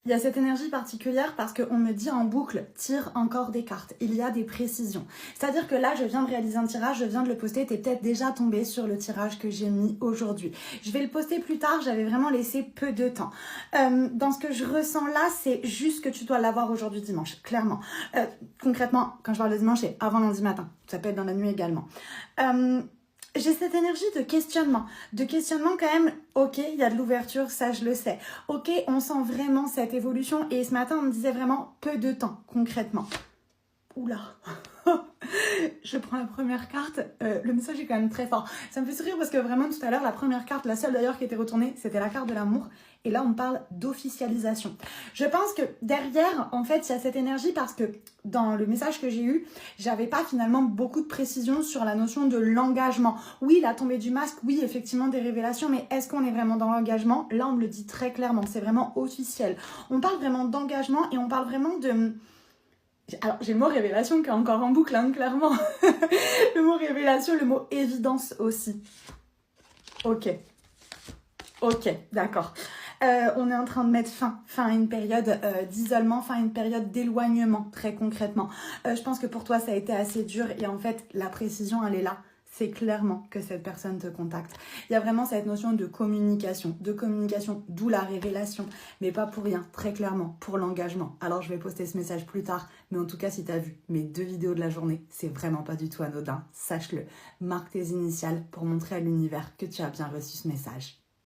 Il y a cette énergie particulière parce qu'on me dit en boucle, tire encore des cartes. Il y a des précisions. C'est-à-dire que là, je viens de réaliser un tirage, je viens de le poster, t'es peut-être déjà tombé sur le tirage que j'ai mis aujourd'hui. Je vais le poster plus tard, j'avais vraiment laissé peu de temps. Dans ce que je ressens là, c'est juste que tu dois l'avoir aujourd'hui dimanche, clairement. Concrètement, quand je parle de dimanche, c'est avant lundi matin. Ça peut être dans la nuit également. J'ai cette énergie de questionnement quand même, ok, il y a de l'ouverture, ça je le sais. Ok, on sent vraiment cette évolution et ce matin on me disait vraiment peu de temps, concrètement. Oula, je prends la première carte, le message est quand même très fort. Ça me fait sourire parce que vraiment tout à l'heure, la première carte, la seule d'ailleurs qui était retournée, c'était la carte de l'amour. Et là, on parle d'officialisation. Je pense que derrière, en fait, il y a cette énergie parce que dans le message que j'ai eu, j'avais pas finalement beaucoup de précision sur la notion de l'engagement. Oui, la tombée du masque, oui, effectivement, des révélations, mais est-ce qu'on est vraiment dans l'engagement? Là, on me le dit très clairement, c'est vraiment officiel. On parle vraiment d'engagement et on parle vraiment de... Alors, j'ai le mot révélation qui est encore en boucle, hein, clairement. Le mot révélation, le mot évidence aussi. Ok, d'accord. On est en train de mettre fin à une période d'isolement, fin à une période d'éloignement, très concrètement. Je pense que pour toi, ça a été assez dur et en fait, la précision, elle est là. C'est clairement que cette personne te contacte. Il y a vraiment cette notion de communication, d'où la révélation, mais pas pour rien, très clairement, pour l'engagement. Alors, je vais poster ce message plus tard, mais en tout cas, si tu as vu mes 2 vidéos de la journée, c'est vraiment pas du tout anodin, sache-le. Marque tes initiales pour montrer à l'univers que tu as bien reçu ce message.